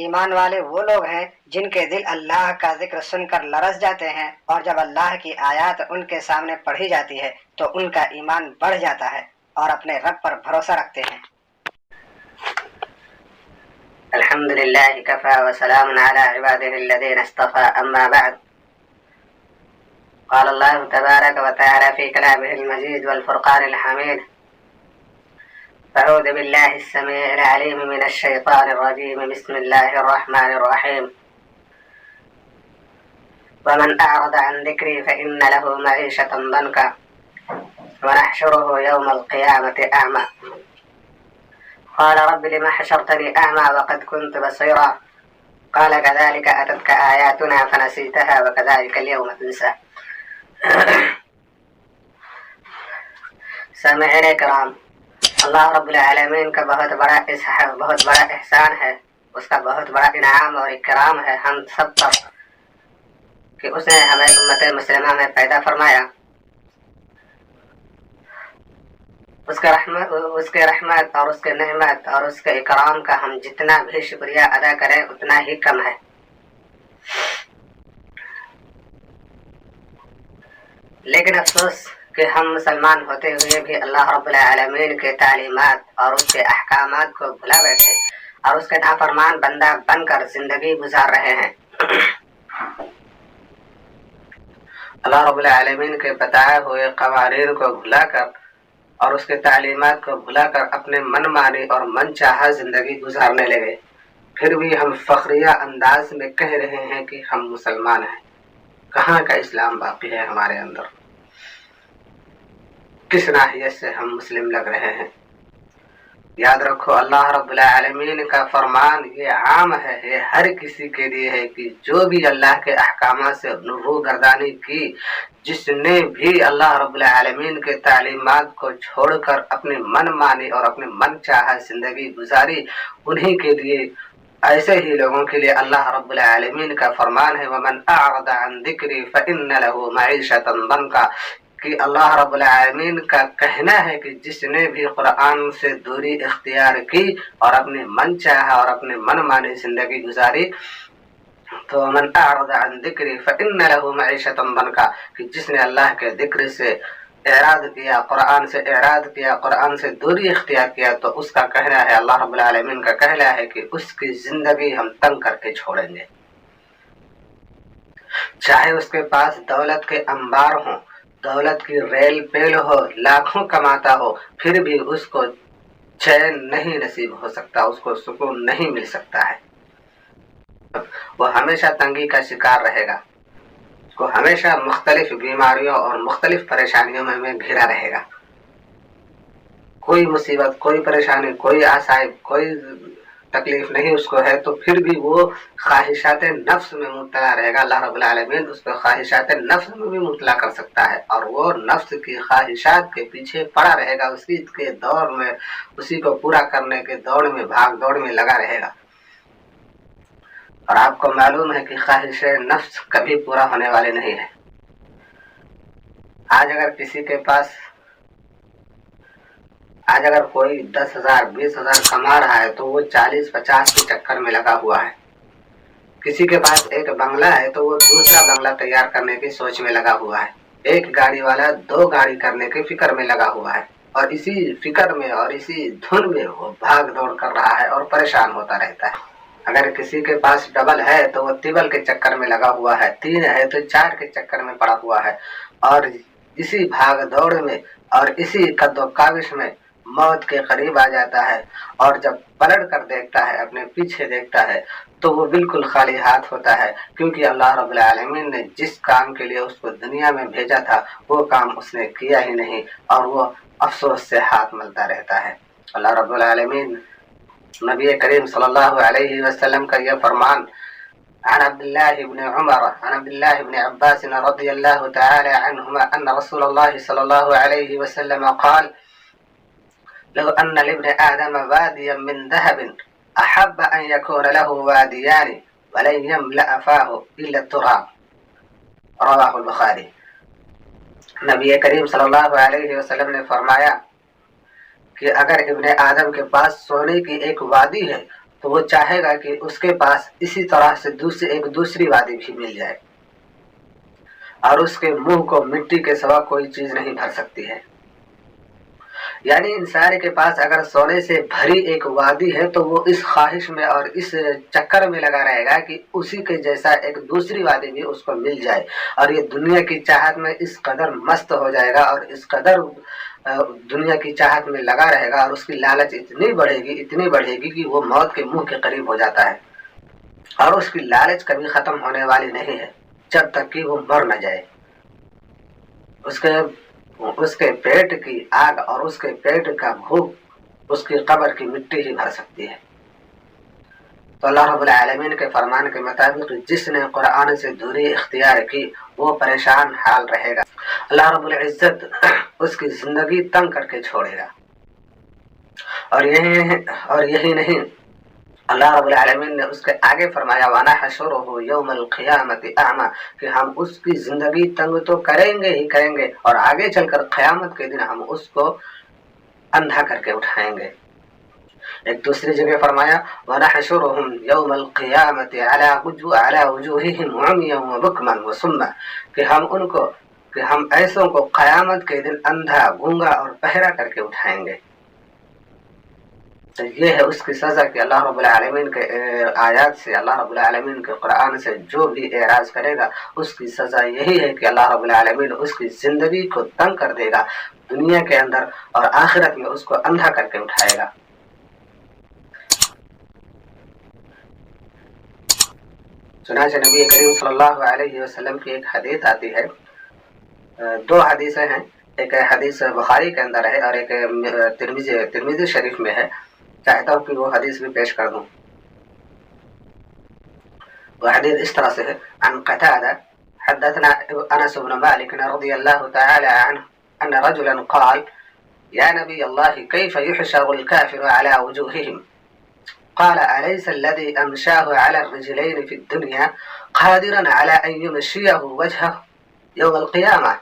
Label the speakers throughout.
Speaker 1: ایمان والے وہ لوگ ہیں جن کے دل اللہ کا ذکر سن کر لرز جاتے ہیں، اور جب اللہ کی آیات ان کے سامنے پڑھی جاتی ہے تو ان کا ایمان بڑھ جاتا ہے اور اپنے رب پر بھروسہ رکھتے ہیں۔
Speaker 2: الحمد للہ کفا وسلام علی عباده الذین اصطفى اما بعد قال الله تبارك وتعالى في كلامه المجيد والفرقان الحميد أعوذ بالله السميع العليم من الشيطان الرجيم بسم الله الرحمن الرحيم ومن أعرض عن ذكري فإن له معيشة ضنكا ونحشره يوم القيامة أعمى قال رب لما حشرتني أعمى وقد كنت بصيرا قال كذلك أتتك آياتنا فنسيتها وكذلك اليوم تنسى۔ سامعین کرام، اللہ رب العالمین کا بہت بڑا احسان ہے، اس کا بہت بڑا انعام اور اکرام ہے ہم سب پر کہ اس نے ہمیں امت مسلمہ میں پیدا فرمایا۔ اس کے رحمت اور اس کے نعمت اور اس کے اکرام کا ہم جتنا بھی شکریہ ادا کریں اتنا ہی کم ہے۔ لیکن افسوس کہ ہم مسلمان ہوتے ہوئے بھی اللہ رب العالمین کے تعلیمات اور اس کے احکامات کو بھلا بیٹھے اور اس کے نافرمان بندہ بن کر زندگی گزار رہے ہیں۔ اللہ رب العالمین کے بتائے ہوئے قوانین کو بھلا کر اور اس کے تعلیمات کو بھلا کر اپنے من مانی اور من چاہا زندگی گزارنے لگے۔ پھر بھی ہم فخریہ انداز میں کہہ رہے ہیں کہ ہم مسلمان ہیں۔ کہاں کا اسلام باقی ہے ہمارے اندر؟ کس ناحیت سے ہم مسلم لگ رہے ہیں؟ یاد رکھو، اللہ رب العالمین کا فرمان یہ عام ہے، یہ ہر کسی کے لیے ہے کہ جو بھی اللہ کے احکامات سے روگردانی کی، جس نے بھی اللہ رب العالمین کے تعلیمات کو چھوڑ کر اپنی من مانی اور اپنے من چاہا زندگی گزاری، انہی کے لیے، ایسے ہی لوگوں کے لیے اللہ رب العالمین کا فرمان ہے وَمَنْ أَعْرَضَ عَنْ ذِكْرِي فَإِنَّ لَهُ مَعِيشَةً ضَنْكًا، کہ اللہ رب العالمین کا کہنا ہے کہ جس نے بھی قرآن سے دوری اختیار کی اور اپنے من چاہا اور اپنے من مانی زندگی گزاری، تو من اعرض عن ذکری فإن له معیشة ضنکا، کہ جس نے اللہ کے ذکر سے اعراض کیا، قرآن سے اعراض کیا، قرآن سے دوری اختیار کیا، تو اس کا کہنا ہے، اللہ رب العالمین کا کہنا ہے کہ اس کی زندگی ہم تنگ کر کے چھوڑیں گے۔ چاہے اس کے پاس دولت کے انبار ہوں، دولت کی ریل پیل ہو، لاکھوں کماتا ہو، پھر بھی اس کو چین نہیں نصیب ہو سکتا، اس کو سکون نہیں مل سکتا ہے۔ وہ ہمیشہ تنگی کا شکار رہے گا، اس کو ہمیشہ مختلف بیماریوں اور مختلف پریشانیوں میں گھرا رہے گا۔ کوئی مصیبت، کوئی پریشانی، کوئی آسائب، کوئی تکلیف نہیں اس کو ہے، تو پھر بھی وہ خواہشات نفس میں مبتلا رہے گا۔ اللہ رب العالمین اس کو خواہشات نفس میں بھی مبتلا کر سکتا ہے، اور وہ نفس کی خواہشات کے پیچھے پڑا رہے گا، اسی کے دور میں، اسی کو پورا کرنے کے دوڑ میں، بھاگ دوڑ میں لگا رہے گا۔ اور آپ کو معلوم ہے کہ خواہش نفس کبھی پورا ہونے والے نہیں ہے۔ آج اگر کوئی 10,000 20,000 کما رہا ہے تو وہ 40-50 کے چکر میں لگا ہوا ہے۔ کسی کے پاس ایک بنگلہ ہے تو وہ دوسرا بنگلہ تیار کرنے کی سوچ میں لگا ہوا ہے۔ ایک گاڑی والا 2 گاڑی کرنے کی فکر میں لگا ہوا ہے، اور اسی فکر میں اور اسی دھن میں وہ بھاگ دوڑ کر رہا ہے اور پریشان ہوتا رہتا ہے۔ اگر کسی کے پاس ڈبل ہے تو وہ ٹربل کے چکر میں لگا ہوا ہے، 3 ہے تو 4 کے چکر میں پڑا ہوا ہے، اور اسی بھاگ دوڑ میں اور اسی قد و کاوش میں موت کے قریب آ جاتا ہے، اور جب پلٹ کر دیکھتا ہے، اپنے پیچھے دیکھتا ہے، تو وہ بالکل خالی ہاتھ ہوتا ہے، کیونکہ اللہ رب العالمین نے جس کام کے لیے اس کو دنیا میں بھیجا تھا وہ کام اس نے کیا ہی نہیں، اور وہ افسوس سے ہاتھ ملتا رہتا ہے۔ اللہ رب العالمین نبی کریم صلی اللہ علیہ وسلم کا یہ فرمان عن عبد الله بن عمر عن عبد الله بن عباس رضي الله تعالى عنهما أن رسول الله صلى الله عليه وسلم قال لو أن لابن آدم واديا من ذهب أحب أن يكون له واديان ولن يملأ فاه إلا التراب، رواه البخاری۔ نبی کریم صلی اللہ علیہ وسلم نے فرمایا کہ اگر ابن آدم کے پاس سونے کی ایک وادی ہے تو وہ چاہے گا کہ اس کے پاس اسی طرح سے ایک دوسری وادی بھی مل جائے، اور اس کے منہ کو مٹی کے سوا کوئی چیز نہیں بھر سکتی ہے۔ یعنی انسان کے پاس اگر سونے سے بھری ایک وادی ہے تو وہ اس خواہش میں اور اس چکر میں لگا رہے گا کہ اسی کے جیسا ایک دوسری وادی بھی اس کو مل جائے، اور یہ دنیا کی چاہت میں اس قدر مست ہو جائے گا اور اس قدر دنیا کی چاہت میں لگا رہے گا، اور اس کی لالچ اتنی بڑھے گی کہ وہ موت کے منہ کے قریب ہو جاتا ہے، اور اس کی لالچ کبھی ختم ہونے والی نہیں ہے جب تک کہ وہ مر نہ جائے۔ اس کے پیٹ کی آگ اور اس کے پیٹ کا بھوک اس کی قبر کی مٹی ہی بھر سکتی ہے۔ تو اللہ رب العالمین کے فرمان کے مطابق جس نے قرآن سے دوری اختیار کی وہ پریشان حال رہے گا، اللہ رب العزت اس کی زندگی تنگ کر کے چھوڑے گا۔ اور یہی نہیں، اللہ رب العالمین نے اس کے آگے فرمایا وَنَحْشُرُهُ يَوْمَ الْقِيَامَةِ أَعْمَى، کہ ہم اس کی زندگی تنگ تو کریں گے اور آگے چل کر قیامت کے دن ہم اس کو اندھا کر کے اٹھائیں گے۔ ایک دوسری جگہ فرمایا وَنَحْشُرُهُمْ يَوْمَ الْقِيَامَةِ عَلَى وُجُوهِهِمْ عُمْيًا وَبُكْمًا وَصُمًّا، کہ ہم ایسوں کو قیامت کے دن اندھا، گونگا اور بہرا کر کے اٹھائیں گے۔ تو یہ ہے اس کی سزا کہ اللہ رب العالمین کے آیات سے، اللہ رب العالمین کے قرآن سے جو بھی اعراض کرے گا اس کی سزا یہی ہے کہ اللہ رب العالمین اس کی زندگی کو تنگ کر دے گا دنیا کے اندر، اور آخرت میں اس کو اندھا کر کے اٹھائے گا۔ چنانچہ نبی کریم صلی اللہ علیہ وسلم کی ایک حدیث آتی ہے، دو حدیثیں ہیں، ایک حدیث بخاری کے اندر ہے اور ایک ترمذی شریف میں ہے، چاہتا ہوں کہ وہ حدیث بھی پیش کر دوں۔ وہ حدیث اس طرح سے ہے، عن قتادہ حدثنا انس بن مالک رضی اللہ تعالی عنہ ان رجلا قال يا نبي الله كيف يحشر الكافر على وجوههم؟ قال أليس الذي أمشاه على الرجلين في الدنيا قادرا على أن يمشيه وجهه يوم القيامة؟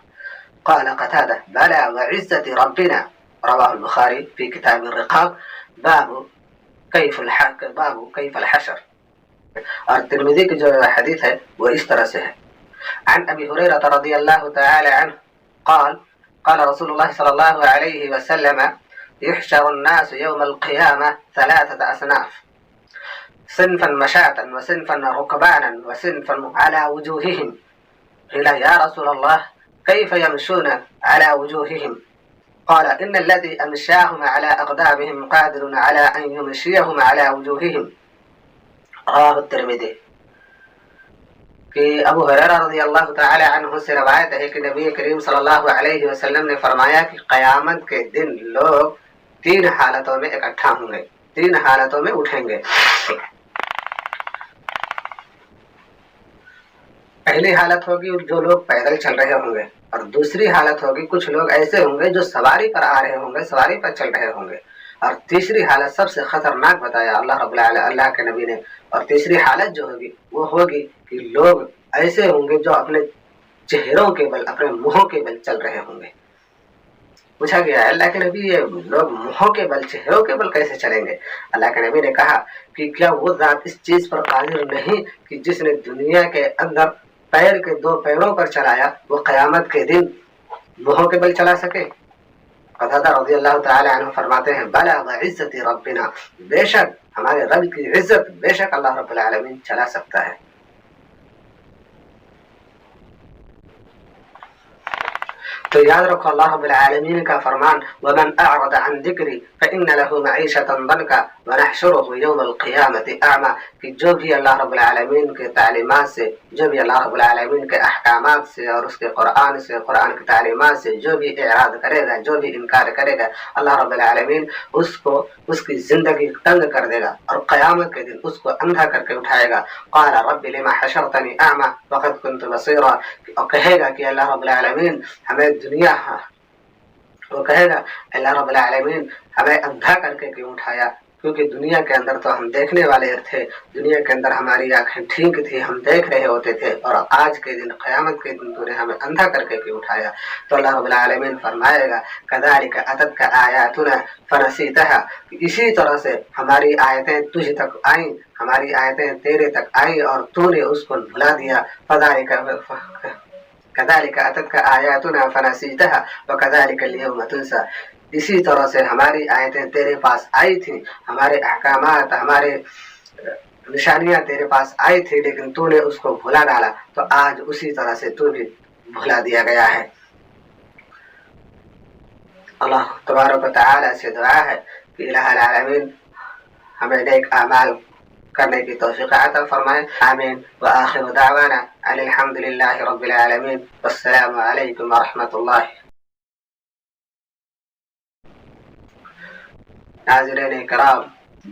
Speaker 2: قال قتادة بلى وعزة ربنا، رواه البخاري في كتاب الرقاق باب كيف الحشر۔ اور ترمذی کی جو حدیث ہے وہ اس طرح سے ہے، عن ابی ہریرہ رضی اللہ تعالی عنہ قال قال رسول الله صلى الله عليه وسلم يحشر الناس يوم القيامة 3 أصناف، صنفا مشاة وصنفا ركبانا وصنفا على وجوههم، قيل يا رسول الله كيف يمشون على وجوههم؟ قال إن الذي أمشاهم على أقدامهم قادر على أن يمشيهم على وجوههم، رواه الترمذي۔ کہ ابو ہریرہ رضی اللہ تعالی عنہ سے روایت ہے کہ نبی کریم صلی اللہ علیہ وسلم نے فرمایا کہ قیامت کے دن لوگ 3 حالتوں میں اکٹھا ہوں گے، 3 حالتوں میں اٹھیں گے۔ پہلی حالت ہوگی جو لوگ پیدل چل رہے ہوں گے، اور دوسری حالت ہوگی کچھ لوگ ایسے ہوں گے جو سواری پر آ رہے ہوں گے، سواری پر چل رہے ہوں گے، اور تیسری حالت سب سے خطرناک بتایا اللہ کے نبی نے، اور تیسری حالت جو ہوگی وہ ہوگی کہ لوگ ایسے ہوں گے جو اپنے چہروں کے بل، اپنے منہوں کے بل چل رہے ہوں گے۔ پوچھا گیا اللہ کے نبی یہ لوگ منہوں کے بل، چہروں کے بل کیسے چلیں گے؟ اللہ کے نبی نے کہا کہ کیا وہ ذات اس چیز پر قادر نہیں کہ جس نے دنیا کے اندر پیر کے 2 پیروں پر چلایا وہ قیامت کے دن منہوں کے بل چلا سکے؟ قتادہ رضی اللہ تعالی عنہ فرماتے ہیں بلا وعزت ربنا، بے شک ہمارے رب کی عزت، بے شک اللہ رب العالمین چلا سکتا ہے۔ تو یاد رکھو اللہ رب العالمین کا فرمان ومن اعرض عن ذکری فإن له معیشة ضنکا ونحشره یوم القیامت اعمی، کہ جو بھی اللہ رب العالمین کے تعلیمات سے، جو بھی اللہ رب العالمین کے احکامات سے اور اس کے قرآن سے، قرآن کی تعلیمات سے جو بھی اعراض کرے گا، جو بھی انکار کرے گا، اللہ رب العالمین اس کو اس کی زندگی تنگ کر دے گا اور قیامت کے دن اس کو اندھا کر کے اٹھائے گا۔ قال رب لما حشرتنی اعمی وقد كنت بصیرا، اور کہے گا کہ اللہ رب العالمین ہمیں دنیا، وہ کہے گا اللہ رب العالمین ہمیں اندھا کر کے کیوں اٹھایا، کیونکہ دنیا کے اندر تو ہم دیکھنے والے تھے، دنیا کے اندر ہماری آنکھیں ٹھیک تھی، ہم دیکھ رہے ہوتے تھے، اور آج کے دن قیامت کے دن تو نے ہمیں اندھا کر کے کیوں اٹھایا؟ تو اللہ رب العالمین فرمائے گا کذالک اتتک آیاتنا فنسیتها، اسی طرح سے ہماری آیتیں تجھ تک آئیں، ہماری آیتیں تیرے تک آئیں اور تو نے اس کو بھلا دیا۔ کذالک اتتک آیاتنا فنسیتها وکذالک اليوم تنسی، اسی طرح سے ہماری آیتیں تیرے پاس آئی تھیں، ہمارے احکامات، ہمارے نشانیاں تیرے پاس آئی تھی، لیکن تو نے اس کو بھلا ڈالا، تو آج اسی طرح سے تو بھی بھلا دیا گیا ہے۔ اللہ تبارک و تعالی سے دعا ہے کہ الہ العالمین ہمیں نیک اعمال کرنے کی توفیق عطا فرمائے، آمین۔ وآخر دعوانا ان الحمد للہ رب العالمین، والسلام علیکم ورحمۃ اللہ۔ ناظرین کرام،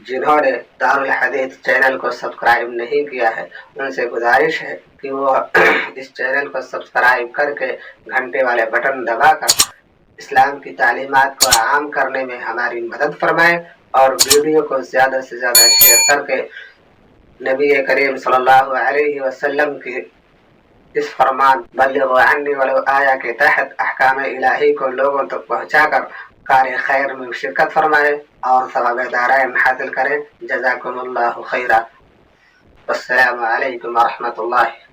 Speaker 2: جنہوں نے دارالحدیث چینل کو سبسکرائب نہیں کیا ہے، ان سے گزارش ہے کہ وہ اس چینل کو سبسکرائب کر کے گھنٹے والے بٹن دبا کر اسلام کی تعلیمات کو عام کرنے میں ہماری مدد فرمائیں، اور ویڈیو کو زیادہ سے زیادہ شیئر کر کے نبی کریم صلی اللہ علیہ وسلم کی اس فرمان بلغوا عنی ولو آیا کے تحت احکام الہی کو لوگوں تک پہنچا کر کار خیر میں شرکت فرمائے اور ثواب دارین حاصل کریں۔ جزاکم اللہ خیرا، والسلام علیکم ورحمۃ اللہ۔